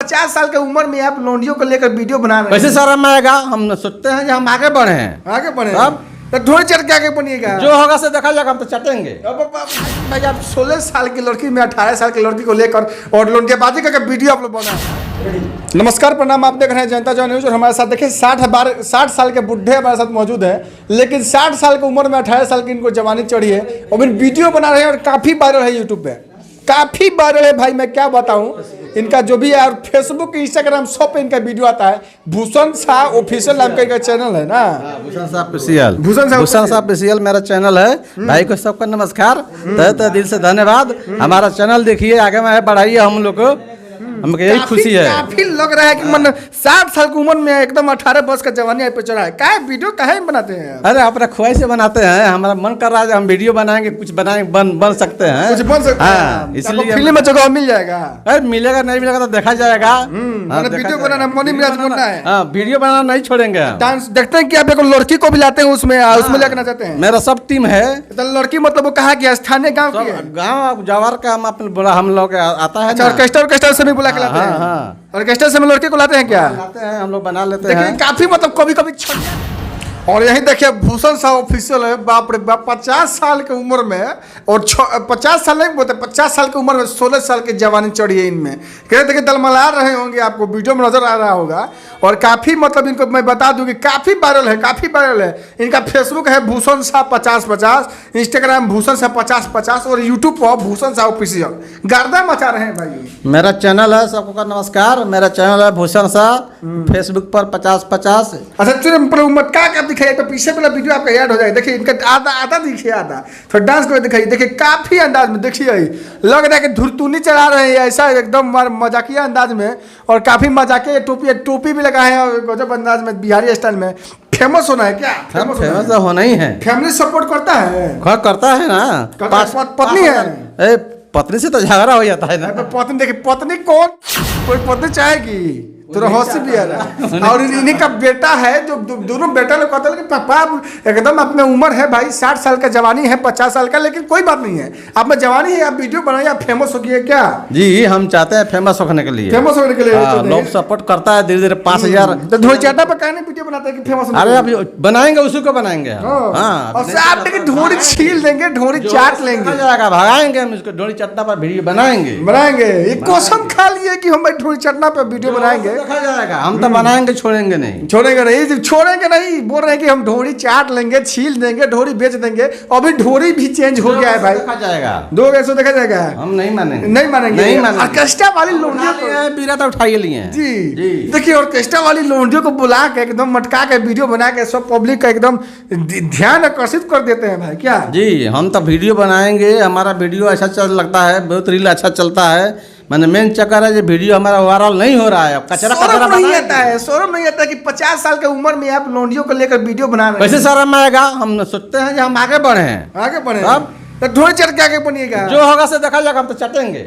50 साल की उम्र में आप लौंडियों को लेकर वीडियो बना रहे हैं। कैसे शर्म आएगा? हम सोचते हैं कि हम आगे बढ़े हैं। आगे बढ़े अब तो ढोल चढ़ के आगे बनिएगा। जो होगा से देखा जाएगा, हम तो चटेंगे। अब भाई आप 16 साल की लड़की में 18 साल की लड़की को लेकर और लौंडियाबाजी करके वीडियो आप लोग बना। नमस्कार, प्रणाम। आप देख रहे हैं जनता जॉय न्यूज और हमारे साथ देखिए 60 साल के बुढ़े हमारे साथ मौजूद हैं। लेकिन 60 साल की उम्र में 18 साल की इनको जवानी चढ़ी है और इन वीडियो बना रहे हैं और काफ़ी वायरल है यूट्यूब पे, काफ़ी वायरल है भाई। मैं क्या बताऊं, इनका जो भी है और फेसबुक इंस्टाग्राम सब पे इनका वीडियो आता है। भूषण शाह ऑफिशियल नाम का इनका चैनल है ना, भूषण शाह ऑफिशियल। भूषण शाह ऑफिशियल मेरा चैनल है। भाई को सबका नमस्कार, तहे दिल से धन्यवाद। हमारा चैनल देखिए, आगे में बढ़ाइए हम लोग को, हमको यही खुशी है। काफी लग रहा है कि मन 60 साल की उम्र में एकदम 18 वर्ष का जवानी पे चढ़ा है। क्या वीडियो कहाँ बनाते हैं? अरे अपना ख्वाहिश से बनाते हैं, हमारा मन कर रहा है हम वीडियो बनाएंगे, कुछ बनाएंगे, बन सकते हैं, कुछ बन सकते हैं। इसलिए फिल्म में जगह मिल जाएगा। अरे मिलेगा नहीं मिलेगा तो देखा जाएगा। वीडियो बनाना मनी मिराज बनना है। हाँ, वीडियो बनाना नहीं छोड़ेंगे। डांस देखते हैं कि आप एक लड़की को भी लाते हैं उसमें लेकर जाते हैं। मेरा सब टीम है। तो लड़की मतलब वो कहाँ की? स्थानीय गाँव की है? गाँव जवार का हम लोग आता है। ऑर्केस्ट्रा से भी बुला के लाते हैं। ऑर्केस्ट्रा से लड़के को लाते हैं क्या? लाते हैं, हम लोग बना लेते हैं। काफी मतलब कभी कभी। और यही देखिए भूषण शाह ऑफिशियल है। बाप रे बाप, 50 साल की उम्र में और 50 साल नहीं बोलते, 50 साल की उम्र में 16 साल की जवानी चढ़ी है इनमें। कह देखिए दलमला रहे होंगे, आपको वीडियो में नजर आ रहा होगा। और काफ़ी मतलब इनको मैं बता दूं कि काफ़ी वायरल है, काफ़ी वायरल है। इनका फेसबुक है भूषण शाह 5050, इंस्टाग्राम भूषण शाह 5050 और यूट्यूब पर भूषण शाह ऑफिशियल। गर्दा मचा रहे हैं भाई। मेरा चैनल है, सबको नमस्कार। मेरा चैनल है भूषण शाह, फेसबुक पर 5050। अच्छा क्या दिखाइए तो पीछे वाला वीडियो आपका ऐड हो जाए। देखिए इनका आधा दिखिए, आधा फिर डांस को दिखाइए। देखिए काफी अंदाज में देखिए, लग रहा है कि धुरतुनी चढ़ा रहे हैं ऐसा एकदम मजाकिया अंदाज में। और काफी मजाकिया टोपी भी लगाए हैं और गजब अंदाज में, बिहारी स्टाइल में। फेमस होना है क्या? फेमस तो होना ही है। फैमिली सपोर्ट करता है? करता है ना। पत्नी है? पत्नी से तो झगड़ा हो जाता है ना। पत्नी देखिए, पत्नी कौन, कोई पत्नी चाहेगी? थोड़ा हौसला भी आ रहा है। और इन्हीं का बेटा है जो दोनों बेटा लोग कहते हैं कि पापा एकदम अपने उम्र है भाई, 60 साल का जवानी है, 50 साल का, लेकिन कोई बात नहीं है। आप में जवानी है, आप वीडियो बनाइए, आप फेमस हो गए क्या? जी, हम चाहते हैं फेमस होने के लिए। फेमस होने के लिए लोग सपोर्ट करता है धीरे धीरे। 5000 तो ढोल चाटा पर कहने वीडियो बनाते हैं कि फेमस। अरे अभी बनाएंगे, उसी को बनाएंगे। आप देखिए ढोली छील देंगे, ढोली चाट लेंगे, भगाएंगे हम इसको। ढोली चटना पर वीडियो बनाएंगे। ये कसम खा लिए कि हम ढोली चटना पर वीडियो बनाएंगे। देखा जाएगा, हम तो बनाएंगे, छोड़ेंगे नहीं। छोड़ेंगे नहीं, बोल रहे हैं कि हम ढोरी चाट लेंगे, छील देंगे, ढोरी बेच देंगे। अभी ढोरी भी चेंज हो गया है भाई। देखा जाएगा, 2 ऐसे देखा जाएगा। हम नहीं मानेंगे, नहीं मानेंगे। ऑर्केस्ट्रा वाली लौंडियों बीरा तो उठाइए लिए हैं। जी देखिए, ऑर्केस्ट्रा वाली लौंडियों को बुला के एकदम मटका के वीडियो बना के सब पब्लिक का एकदम ध्यान आकर्षित कर देते हैं भाई। क्या जी, हम तो वीडियो बनाएंगे, हमारा वीडियो अच्छा चल लगता है, बहुत रील अच्छा चलता है। मैंने मेन चक्कर है जो वीडियो हमारा वायरल नहीं हो रहा है। कचरा नहीं आता है, शोरूम नहीं आता कि 50 साल की उम्र में आप लौंडियों को लेकर वीडियो बना रहे हैं। कैसे शर्म आएगा? हम सोचते हैं कि हम आगे बढ़े हैं। अब तो ढोरी चढ़ के आगे बनिएगा। जो होगा से देखा जाएगा, हम तो चटेंगे।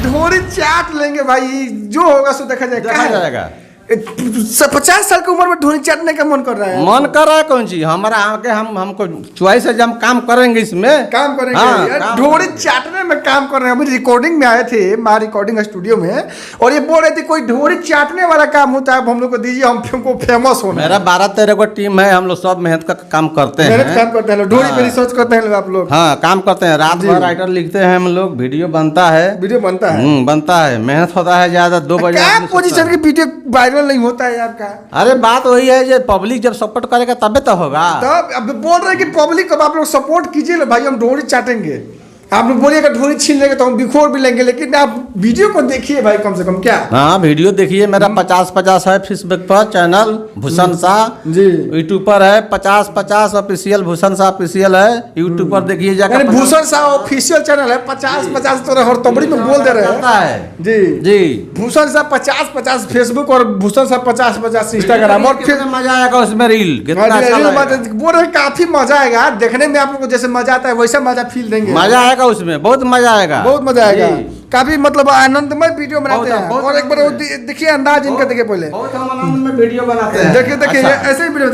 ढोरी चाट लेंगे भाई, जो होगा सो देखा जाएगा। 50 साल की उम्र में ढोली चाटने का मन कर रहा है। मन कर रहा है कौन चीज? हमारा आगे हमको चॉइस है, जब हम काम करेंगे, इसमें काम करेंगे। ढोली चाटने में काम कर रहे हैं। अभी रिकॉर्डिंग में आए थे हमारे रिकॉर्डिंग स्टूडियो में, और ये बोल रहे थे कोई ढोली चाटने वाला काम होता है, हम लोग को दीजिए, हमको फेमस होना। मेरा 12-13 को टीम है, हम लोग सब मेहनत का काम करते हैं। ढोली पे रिसर्च करते हैं आप लोग। हाँ, काम करते हैं, रात भर राइटर लिखते हैं हम लोग, वीडियो बनता है, बनता है, मेहनत होता है ज्यादा। 2 बजे पोजीशन की वीडियो वायरल नहीं होता है आपका। अरे बात वही है, जो पब्लिक जब सपोर्ट करेगा तबे तो होगा। तब अब बोल रहे हैं कि पब्लिक अब आप लोग सपोर्ट कीजिए भाई, हम ढोली चाटेंगे। आप लोग बोलिएगा ढोली छीन लेंगे तो हम बिखोर भी लेंगे, लेकिन आप वीडियो को देखिए भाई कम से कम। क्या? हाँ, वीडियो देखिए। मेरा 5050 है फेसबुक पर चैनल भूषण शाह जी। यूट्यूब पर है 5050 ऑफिशियल, भूषण शाह ऑफिशियल है। यूट्यूब पर देखिए जाकर, भूषण शाह ऑफिशियल चैनल है। 5050 तो हर तबड़ी में बोल दे रहे हैं जी जी। भूषण शाह 5050 फेसबुक और भूषण शाह 5050 इंस्टाग्राम। और फिर मजा आएगा उसमें, रील बोल रहे काफी मजा आएगा देखने में। आप लोग को जैसे मजा आता है वैसा मजा फील देंगे। मजा आएगा उसमें, बहुत मजा आएगा, बहुत मजा आएगा। काफी मतलब आनंदमय वीडियो बनाते हैं। और एक बार देखिए अंदाज इनका, देखिए पहले बहुत हम आनंद में वीडियो बनाते हैं। देखिए ऐसे ही वीडियो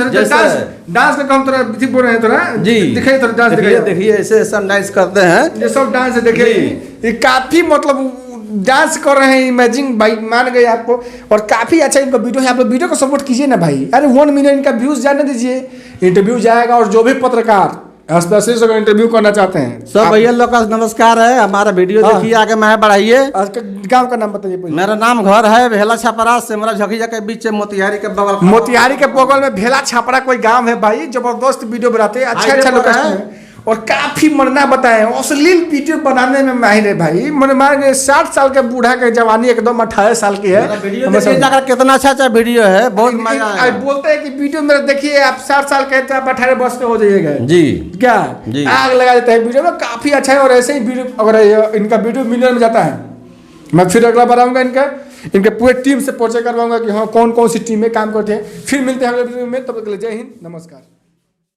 डांस में कम थोड़ा बोल रहे हैं थोड़ा जी। दिखाइए थोड़ा डांस, देखिए ऐसे सब डांस करते हैं, ये सब डांस है। देखिए ये काफी मतलब डांस कर रहे हैं इमेजिंग भाई, मान गए आपको। और काफ़ी अच्छा इनका वीडियो है, आप लोग वीडियो को सपोर्ट कीजिए ना भाई। अरे 1 मिलियन इनका व्यूज़ जाने दीजिए, इंटरव्यू जाएगा। और जो भी पत्रकार स्पेशलिस्ट अगर इंटरव्यू करना चाहते हैं, सब भैया लोग का नमस्कार है। हमारा वीडियो देखिए, आगे मैं बढ़ाइए। आज गाँव का नाम बताइए पहले। मेरा नाम घर है भेला छपरा, सिमरा झकिया के बीच मोतिहारी के बगल। मोतिहारी के बगल में भेला छापरा कोई गांव है भाई। जबरदस्त वीडियो बनाते हैं, अच्छा लोकेशन है और काफी मरना बताए। अश्लील वीडियो बनाने में माहिर है भाई। मैंने मान 60 साल के बूढ़ा के जवानी एकदम 28 साल की है। कितना अच्छा वीडियो है, बहुत मजा आया। बोलते हैं कि वीडियो मेरा देखिए, आप 60 साल के तो आप 18 वर्ष के हो जाइएगा जी। क्या जी। आग लगा देते हैं वीडियो में, काफी अच्छा है। और ऐसे ही वीडियो अगर इनका वीडियो मिलियन में जाता है, मैं फिर अगला बार आऊँगा इनके पूरे टीम से परिचय करवाऊंगा कि हाँ कौन कौन सी टीम में काम करते हैं। फिर मिलते हैं अगले वीडियो में, तब तक के लिए जय हिंद, नमस्कार।